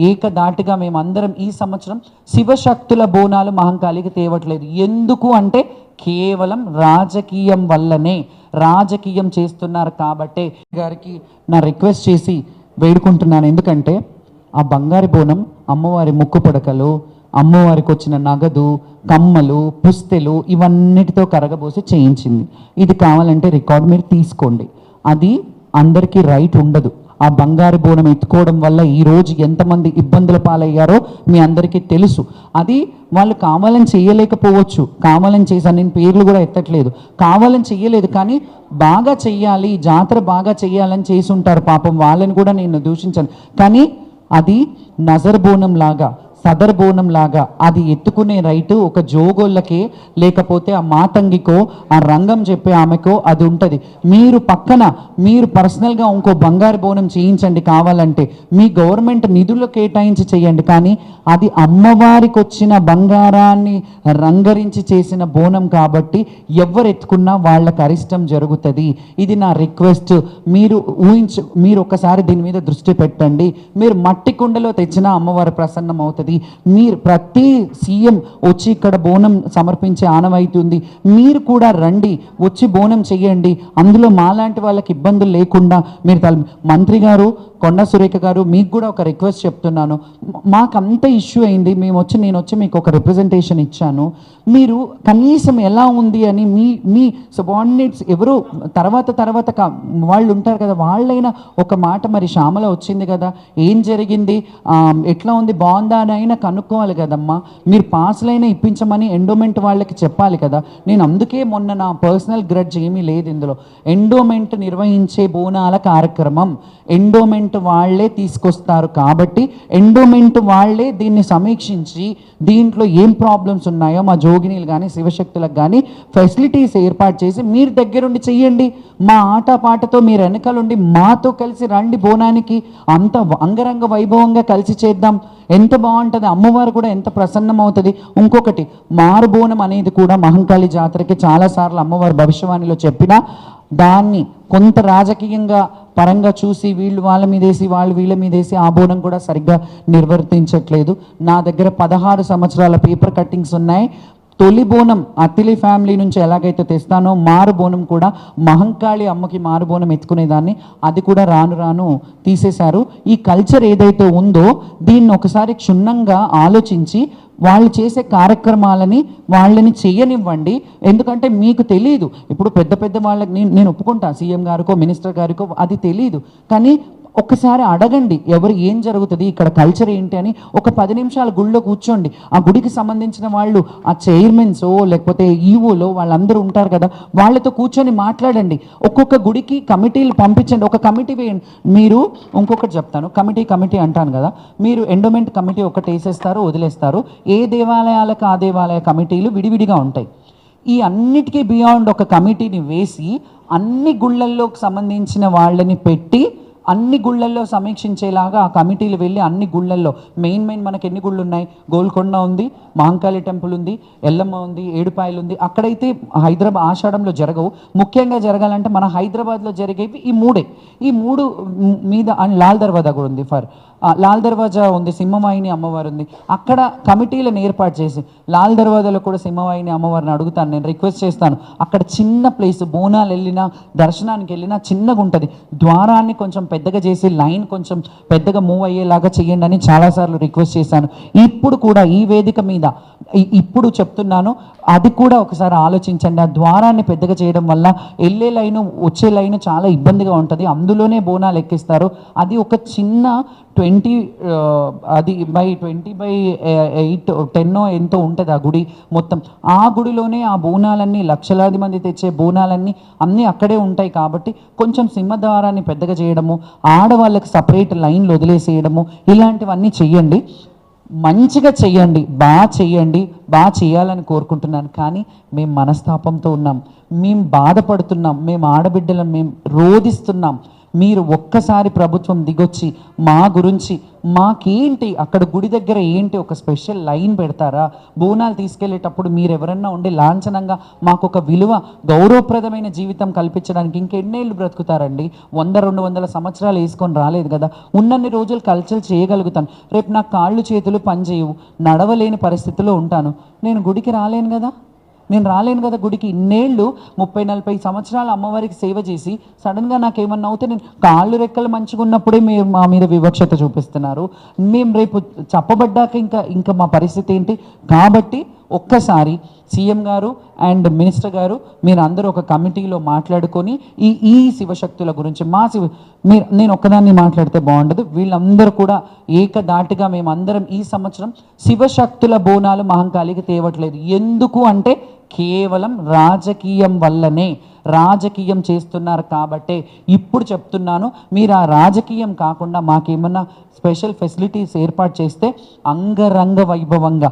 ఏకదాటిగా మేమందరం ఈ సంవత్సరం శివశక్తుల బోనాలు మహంకాళికి తేవట్లేదు. ఎందుకు అంటే కేవలం రాజకీయం వల్లనే, రాజకీయం చేస్తున్నారు కాబట్టే గారికి నా రిక్వెస్ట్ చేసి వేడుకుంటున్నాను. ఎందుకంటే ఆ బంగారు బోనం అమ్మవారి ముక్కు పుడకలు, అమ్మవారికి వచ్చిన నగదు, కమ్మలు, పుస్తెలు ఇవన్నిటితో కరగబోసి చేయించింది. ఇది కావాలంటే రికార్డ్ మీరు తీసుకోండి. అది అందరికీ రైట్ ఉండదు. ఆ బంగారు బోనం ఎత్తుకోవడం వల్ల ఈరోజు ఎంతమంది ఇబ్బందుల పాలయ్యారో మీ అందరికీ తెలుసు. అది వాళ్ళు కావాలని చేయలేకపోవచ్చు, కావాలని చేశాను, నేను పేర్లు కూడా ఎత్తట్లేదు, కావాలని చెయ్యలేదు, కానీ బాగా చెయ్యాలి, జాతర బాగా చెయ్యాలని చేసి ఉంటారు పాపం, వాళ్ళని కూడా నేను దూషించాను. కానీ అది నజర్ బోనం లాగా, సదర్ బోనం లాగా అది ఎత్తుకునే రైటు ఒక జోగోళ్ళకే, లేకపోతే ఆ మాతంగికో, ఆ రంగం చెప్పే ఆమెకో అది ఉంటుంది. మీరు పక్కన మీరు పర్సనల్గా ఇంకో బంగారు బోనం చేయించండి కావాలంటే, మీ గవర్నమెంట్ నిధులు కేటాయించి చేయండి, కానీ అది అమ్మవారికి వచ్చిన బంగారాన్ని రంగరించి చేసిన బోనం కాబట్టి ఎవరు ఎత్తుకున్నా వాళ్ళకి అరిష్టం జరుగుతుంది. ఇది నా రిక్వెస్ట్. మీరు ఒకసారి దీని మీద దృష్టి పెట్టండి. మీరు మట్టి కుండలో తెచ్చినా అమ్మవారి ప్రసన్నం అవుతుంది. మీరు ప్రతి సీఎం వచ్చి ఇక్కడ బోనం సమర్పించే ఆనవాయితీ ఉంది. మీరు కూడా రండి, వచ్చి బోనం చెయ్యండి. అందులో మాలాంటి వాళ్ళకి ఇబ్బందులు లేకుండా మీరు మంత్రి గారు కొండా సురేఖ గారు, మీకు కూడా ఒక రిక్వెస్ట్ చెప్తున్నాను. మాకు అంత ఇష్యూ అయింది, నేను వచ్చి మీకు ఒక రిప్రజెంటేషన్ ఇచ్చాను. మీరు కనీసం ఎలా ఉంది అని మీ సబార్డినేట్స్ ఎవరు తర్వాత వాళ్ళు ఉంటారు కదా, వాళ్ళైనా ఒక మాట, మరి శ్యామల వచ్చింది కదా, ఏం జరిగింది, ఎట్లా ఉంది, బాగుందా అని అయినా కనుక్కోవాలి కదమ్మా. మీరు పాస్లైనా ఇప్పించమని ఎండోమెంట్ వాళ్ళకి చెప్పాలి కదా. నేను అందుకే మొన్న నా పర్సనల్ గ్రడ్జ్ ఏమీ లేదు ఇందులో. ఎండోమెంట్ నిర్వహించే బోనాల కార్యక్రమం ఎండోమెంట్ వాళ్ళే తీసుకొస్తారు కాబట్టి ఎండోమెంట్ వాళ్ళే దీన్ని సమీక్షించి దీంట్లో ఏం ప్రాబ్లమ్స్ ఉన్నాయో మా జోగినీలు కానీ శివశక్తులకు కానీ ఫెసిలిటీస్ ఏర్పాటు చేసి మీరు దగ్గరుండి చెయ్యండి. మా ఆటపాటతో మీరు వెనకాలండి మాతో కలిసి రండి బోనానికి, అంత అంగరంగ వైభవంగా కలిసి చేద్దాం. ఎంత బాగుంటుంది, అమ్మవారు కూడా ఎంత ప్రసన్నం అవుతుంది. ఇంకొకటి, మారుబోనం అనేది కూడా మహంకాళి జాతరకి చాలాసార్లు అమ్మవారు భవిష్యవాణిలో చెప్పినా దాన్ని కొంత రాజకీయంగా పరంగా చూసి వీళ్ళు వాళ్ళ మీదేసి వాళ్ళు వీళ్ళ మీదేసి ఆ బోనం కూడా సరిగ్గా నిర్వర్తించట్లేదు. నా దగ్గర 16 సంవత్సరాల పేపర్ కట్టింగ్స్ ఉన్నాయి. తొలి బోనం అత్తిలి ఫ్యామిలీ నుంచి ఎలాగైతే తెస్తానో మారు బోనం కూడా మహంకాళి అమ్మకి మారు బోనం ఎత్తుకునేదాన్ని, అది కూడా రాను తీసేశారు. ఈ కల్చర్ ఏదైతే ఉందో దీన్ని ఒకసారి క్షుణ్ణంగా ఆలోచించి వాళ్ళు చేసే కార్యక్రమాలని వాళ్ళని చేయనివ్వండి. ఎందుకంటే మీకు తెలియదు, ఇప్పుడు పెద్ద వాళ్ళకి నేను ఒప్పుకుంటా, సీఎం గారికో మినిస్టర్ గారికో అది తెలియదు, కానీ ఒక్కసారి అడగండి ఎవరు ఏం జరుగుతుంది ఇక్కడ కల్చర్ ఏంటి అని. ఒక 10 నిమిషాలు గుడిలో కూర్చోండి. ఆ గుడికి సంబంధించిన వాళ్ళు, ఆ చైర్మన్సో లేకపోతే ఈవోలో వాళ్ళందరూ ఉంటారు కదా, వాళ్ళతో కూర్చొని మాట్లాడండి. ఒక్కొక్క గుడికి కమిటీలు పంపించండి, ఒక కమిటీ వేయండి. మీరు ఇంకొకటి చెప్తాను, కమిటీ అంటాను కదా, మీరు ఎండోమెంట్ కమిటీ ఒకటి వేసేస్తారు, వదిలేస్తారు. ఏ దేవాలయాలకు ఆ దేవాలయ కమిటీలు విడివిడిగా ఉంటాయి. ఈ అన్నిటికీ బియాండ్ ఒక కమిటీని వేసి అన్ని గుళ్ళల్లోకి సంబంధించిన వాళ్ళని పెట్టి అన్ని గుళ్ళల్లో సమీక్షించేలాగా ఆ కమిటీలు వెళ్ళి అన్ని గుళ్ళల్లో మెయిన్ మనకి ఎన్ని గుళ్ళు ఉన్నాయి, గోల్కొండ ఉంది, మహంకాళి టెంపుల్ ఉంది, ఎల్లమ్మ ఉంది, ఏడుపాయలు ఉంది. అక్కడైతే హైదరాబాద్ ఆషాఢంలో జరగవు. ముఖ్యంగా జరగాలంటే మన హైదరాబాద్లో జరిగేవి ఈ మూడు మీద. అండ్ లాల్ దర్వాజా కూడా ఉంది, లాల్ దర్వాజా ఉంది, సింహవాహిని అమ్మవారు ఉంది. అక్కడ కమిటీలను ఏర్పాటు చేసి లాల్ దర్వాజాలో కూడా సింహవాహిని అమ్మవారిని అడుగుతాను, నేను రిక్వెస్ట్ చేస్తాను. అక్కడ చిన్న ప్లేస్, బోనాలు వెళ్ళినా దర్శనానికి వెళ్ళినా చిన్నగా ఉంటుంది, ద్వారాన్ని కొంచెం పెద్దగా చేసి లైన్ కొంచెం పెద్దగా మూవ్ అయ్యేలాగా చేయండి అని చాలాసార్లు రిక్వెస్ట్ చేశాను. ఇప్పుడు కూడా ఈ వేదిక మీద ఇప్పుడు చెప్తున్నాను, అది కూడా ఒకసారి ఆలోచించండి. ఆ ద్వారాన్ని పెద్దగా చేయడం వల్ల వెళ్ళే లైను వచ్చే లైను చాలా ఇబ్బందిగా ఉంటుంది. అందులోనే బోనాలు ఎక్కిస్తారు. అది ఒక చిన్న 20 by 8 10 ఎంతో ఉంటుంది ఆ గుడి మొత్తం. ఆ గుడిలోనే ఆ బోనాలన్నీ లక్షలాది మంది తెచ్చే బోనాలన్నీ అన్నీ అక్కడే ఉంటాయి కాబట్టి కొంచెం సింహద్వారాన్ని పెద్దగా చేయడము, ఆడవాళ్ళకి సపరేట్ లైన్లు వదిలేసేయడము, ఇలాంటివన్నీ చెయ్యండి. మంచిగా చెయ్యండి, బాగా చేయాలని కోరుకుంటున్నాను. కానీ మేము మనస్తాపంతో ఉన్నాం, మేము బాధపడుతున్నాం, మేము ఆడబిడ్డలను మేము రోధిస్తున్నాం. మీరు ఒక్కసారి ప్రభుత్వం దిగొచ్చి మా గురించి మాకేంటి అక్కడ గుడి దగ్గర ఏంటి ఒక స్పెషల్ లైన్ పెడతారా? బోనాలు తీసుకెళ్లేటప్పుడు మీరు ఎవరన్నా ఉండి లాంఛనంగా మాకు ఒక విలువ గౌరవప్రదమైన జీవితం కల్పించడానికి ఇంకెన్నేళ్ళు బ్రతుకుతారండి? 100-200 సంవత్సరాలు వేసుకొని రాలేదు కదా. ఉన్నన్ని రోజులు కల్చర్ చేయగలుగుతాను. రేపు నా కాళ్ళు చేతులు పనిచేయవు, నడవలేని పరిస్థితిలో ఉంటాను, నేను గుడికి రాలేను కదా. గుడికి ఇన్నేళ్ళు 30-40 సంవత్సరాలు అమ్మవారికి సేవ చేసి సడన్గా నాకేమన్నా అవుతే నేను కాళ్ళు రెక్కలు మంచిగా ఉన్నప్పుడే మీరు మా మీద వివక్షత చూపిస్తున్నారు. మేము రేపు చెప్పబడ్డాక ఇంకా మా పరిస్థితి ఏంటి? కాబట్టి ఒక్కసారి సీఎం గారు అండ్ మినిస్టర్ గారు మీరు అందరూ ఒక కమిటీలో మాట్లాడుకొని ఈ శివశక్తుల గురించి నేను ఒక్కదాన్ని మాట్లాడితే బాగుండదు, వీళ్ళందరూ కూడా ఏకదాటిగా మేమందరం ఈ సంవత్సరం శివశక్తుల బోనాలు మహంకాళికి తేవట్లేదు. ఎందుకు అంటే కేవలం రాజకీయం వల్లనే, రాజకీయం చేస్తున్నారు కాబట్టే ఇప్పుడు చెప్తున్నాను. మీరు ఆ రాజకీయం కాకుండా మాకేమన్నా స్పెషల్ ఫెసిలిటీస్ ఏర్పాటు చేస్తే అంగరంగ వైభవంగా